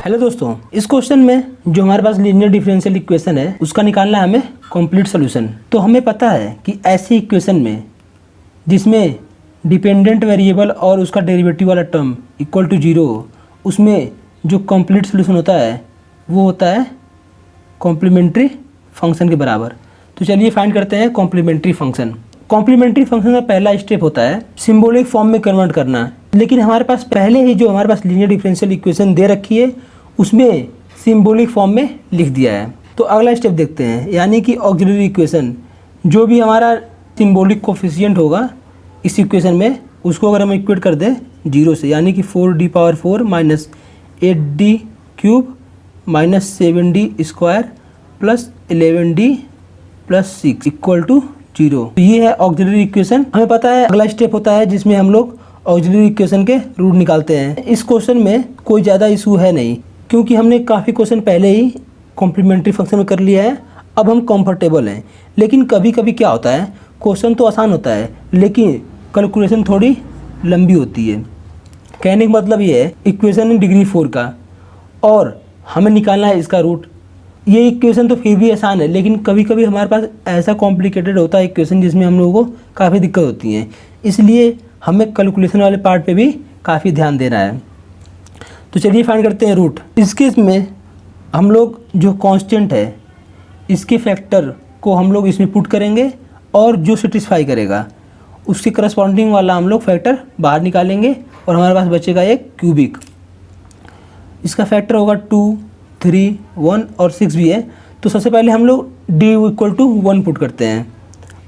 Hello दोस्तों, इस question में जो हमारे पास लीनियर डिफरेंशियल इक्वेशन है उसका निकालना है हमें कंप्लीट सोल्यूशन। तो हमें पता है कि ऐसी इक्वेशन में जिसमें डिपेंडेंट वेरिएबल और उसका डेरिवेटिव वाला टर्म इक्वल टू 0 हो, उसमें जो कंप्लीट सोल्यूशन होता है वो होता है कॉम्प्लीमेंट्री फंक्शन के बराबर। तो चलिए फाइंड करते हैं कॉम्प्लीमेंट्री फंक्शन। कॉम्प्लीमेंट्री फंक्शन का पहला स्टेप होता है सिंबॉलिक फॉर्म में कन्वर्ट करना, लेकिन हमारे पास पहले ही जो हमारे पास लीनियर डिफरेंशियल इक्वेशन दे रखी है उसमें सिंबॉलिक फॉर्म में लिख दिया है। तो अगला स्टेप देखते हैं, यानी कि ऑक्सिलरी इक्वेशन, जो भी हमारा सिंबॉलिक कोफिशिएंट होगा इस इक्वेशन में उसको अगर हम इक्वेट कर दें 0 से, यानी कि 4d⁴ minus 8d³ minus 7d² plus 11d plus 6 equal to 0। तो ये है ऑक्सिलरी इक्वेशन। हमें पता है अगला स्टेप होता है जिसमें हम लोग ऑक्सिलरी इक्वेशन के रूट निकालते हैं। इस क्वेश्चन में कोई ज़्यादा इशू है नहीं, क्योंकि हमने काफ़ी क्वेश्चन पहले ही कॉम्प्लीमेंट्री फंक्शन में कर लिया है। अब हम कंफर्टेबल हैं। लेकिन कभी कभी क्या होता है, क्वेश्चन तो आसान होता है लेकिन कैलकुलेशन थोड़ी लंबी होती है। कहने का मतलब ये है इक्वेशन है डिग्री 4 का और हमें निकालना है इसका रूट। ये इक्वेशन तो फिर भी आसान है, लेकिन कभी कभी हमारे पास ऐसा कॉम्प्लिकेटेड होता है इक्वेशन जिसमें हम लोगों को काफ़ी दिक्कत होती है, इसलिए हमें कैलकुलेशन वाले पार्ट पे भी काफ़ी ध्यान देना है। तो चलिए फाइंड करते हैं रूट। इस केस में हम लोग जो कांस्टेंट है इसके फैक्टर को हम लोग इसमें पुट करेंगे और जो सेटिस्फाई करेगा उसके करस्पॉन्डिंग वाला हम लोग फैक्टर बाहर निकालेंगे और हमारे पास बचेगा एक क्यूबिक। इसका फैक्टर होगा 2, 3, 1 और 6 भी है। तो सबसे पहले हम लोग d इक्वल टू 1 पुट करते हैं।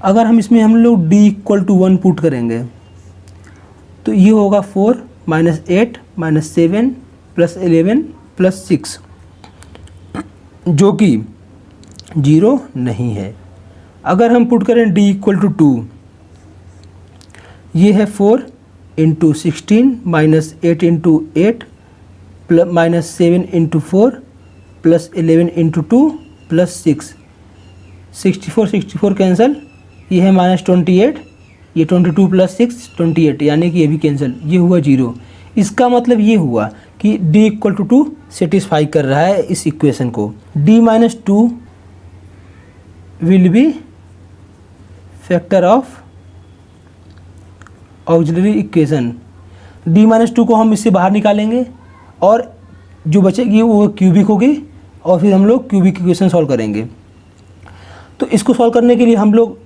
अगर हम इसमें हम लोग d इक्वल टू 1 पुट करेंगे तो ये होगा 4 माइनस 8 माइनस 7 प्लस 11 प्लस 6, जो कि 0 नहीं है। अगर हम पुट करें d इक्वल टू 2, ये है 4 into 16 minus 8 into 8 plus minus 7 into 4 plus 11 into 2 plus 6, 64 cancel, ये है माइनस 28, ये 22 प्लस 6 28, यानी कि ये भी कैंसिल, ये हुआ 0। इसका मतलब ये हुआ कि d इक्वल टू 2 सेटिस्फाई कर रहा है इस इक्वेशन को। d minus 2 will be factor of auxiliary equation. d minus 2 को हम इससे बाहर निकालेंगे और जो बचेगी वो क्यूबिक होगी और फिर हम लोग क्यूबिक इक्वेशन सॉल्व करेंगे। तो इसको सॉल्व करने के लिए हम लोग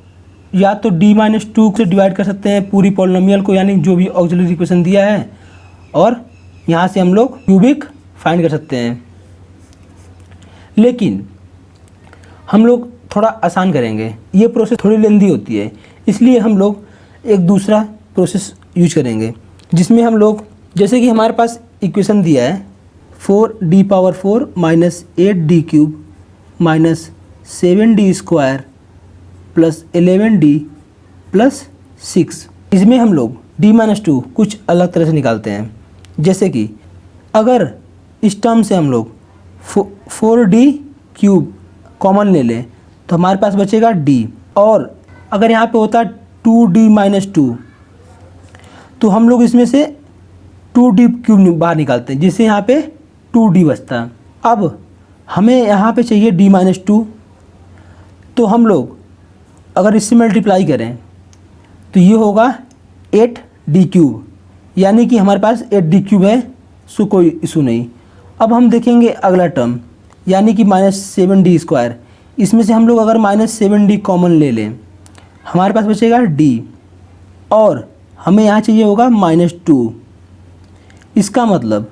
या तो d माइनस 2 से डिवाइड कर सकते हैं पूरी पॉलिनोमियल को, यानी जो भी ऑक्सिलरी इक्वेशन दिया है, और यहाँ से हम लोग क्यूबिक फाइंड कर सकते हैं। लेकिन हम लोग थोड़ा आसान करेंगे, ये प्रोसेस थोड़ी लेंदी होती है, इसलिए हम लोग एक दूसरा प्रोसेस यूज करेंगे जिसमें हम लोग, जैसे कि हमारे पास इक्वेशन दिया है 4d⁴ minus 8d³ minus 7d² plus 11d plus 6। इसमें हम लोग d माइनस 2 कुछ अलग तरह से निकालते हैं। जैसे कि अगर इस टर्म से हम लोग 4d³ कॉमन ले लें तो हमारे पास बचेगा d, और अगर यहाँ पे होता 2d माइनस 2 तो हम लोग इसमें से 2d³ बाहर निकालते हैं, जिससे यहाँ पे 2d बचता। अब हमें यहाँ पे चाहिए d माइनस 2, तो हम लोग अगर इससे मल्टीप्लाई करें तो ये होगा 8d³, यानी कि हमारे पास 8d³ है, सो कोई इशू नहीं। अब हम देखेंगे अगला टर्म, यानी कि माइनस 7d²। इसमें से हम लोग अगर माइनस 7d कॉमन ले लें हमारे पास बचेगा d, और हमें यहाँ चाहिए होगा माइनस 2। इसका मतलब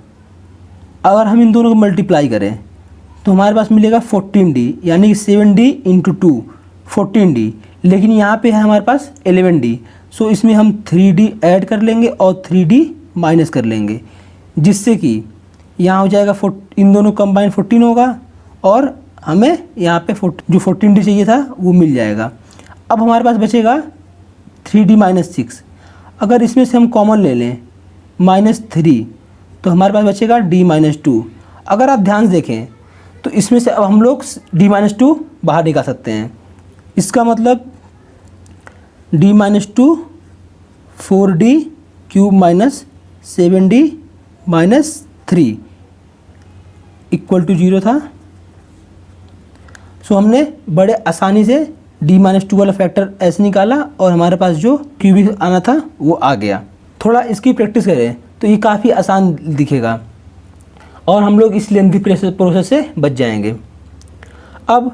अगर हम इन दोनों को मल्टीप्लाई करें तो हमारे पास मिलेगा 14d, यानी कि 7d इंटू 2 14d, लेकिन यहाँ पे है हमारे पास 11d, सो इसमें हम 3d ऐड कर लेंगे और 3d माइनस कर लेंगे, जिससे कि यहाँ हो जाएगा इन दोनों कंबाइन 14 होगा और हमें यहाँ पे जो 14d चाहिए था वो मिल जाएगा। अब हमारे पास बचेगा 3d माइनस 6। अगर इसमें से हम कॉमन ले लें माइनस 3 तो हमारे पास बचेगा d माइनस 2। अगर आप ध्यान से देखें तो इसमें से अब हम लोग d माइनस 2 बाहर निकाल सकते हैं। इसका मतलब d minus 2 4d³ minus 7d minus 3 equal to 0 था। सो हमने बड़े आसानी से d-2 वाला फैक्टर ऐसे निकाला और हमारे पास जो क्यूबिक आना था वो आ गया। थोड़ा इसकी प्रैक्टिस करें तो ये काफ़ी आसान दिखेगा और हम लोग इस लेंथी प्रोसेस से बच जाएंगे। अब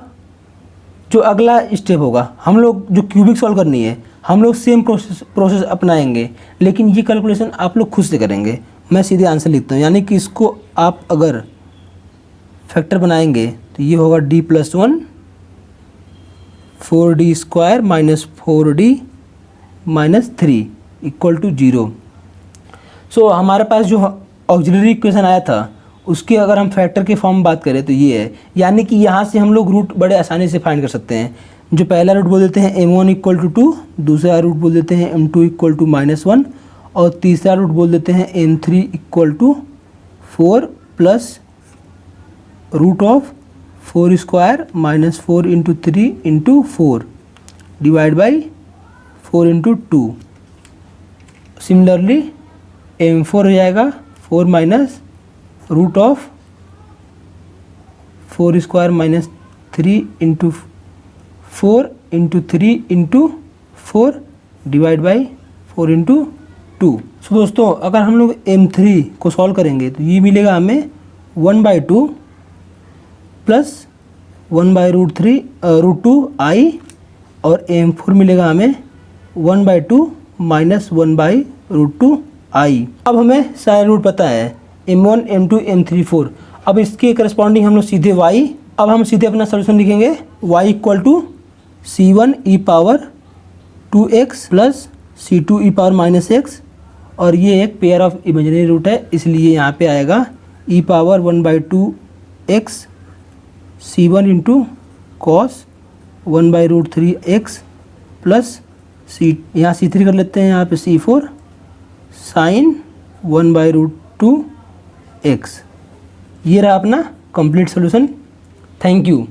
जो अगला स्टेप होगा, हम लोग जो क्यूबिक सॉल्व करनी है हम लोग सेम प्रोसेस अपनाएंगे, लेकिन ये कैलकुलेशन आप लोग खुद से करेंगे। मैं सीधे आंसर लिखता हूँ, यानी कि इसको आप अगर फैक्टर बनाएंगे तो ये होगा d+1 4d² minus 4d minus 3 equal to 0। So हमारे पास जो ऑक्सिलरी इक्वेशन आया था उसके अगर हम फैक्टर के फॉर्म में बात करें तो ये है, यानी कि यहाँ से हम लोग रूट बड़े आसानी से फाइंड कर सकते हैं। जो पहला रूट बोल देते हैं m1 इक्वल टू 2, दूसरा रूट बोल देते हैं m2 इक्वल टू -1 और तीसरा रूट बोल देते हैं m3 equal to 4 plus root of 4² minus 4 into 3 into 4 divide by 4 into 2। Similarly m4 हो जाएगा 4 minus root of 4² minus 3 into 4 into 3 into 4 divide by 4 into 2। So दोस्तों अगर हम लोग m3 को सॉल्व करेंगे तो ये मिलेगा हमें 1/2 प्लस 1/√2 i और m4 मिलेगा हमें 1/2 माइनस 1/√2 i। अब हमें सारे रूट पता है m1 m2 m3 4। अब इसके करस्पॉन्डिंग हम लोग सीधे y, अब हम सीधे अपना सोल्यूशन लिखेंगे y equal to c1 e power 2x plus c2 e power -x और ये एक पेयर ऑफ इमेजिनरी रूट है इसलिए यहाँ पे आएगा e power 1/2x c1 into cos 1/√3x plus c, यहाँ c3 कर लेते हैं, यहाँ पे c4 साइन 1/√2x। ये रहा अपना कंप्लीट सोल्यूशन। Thank you.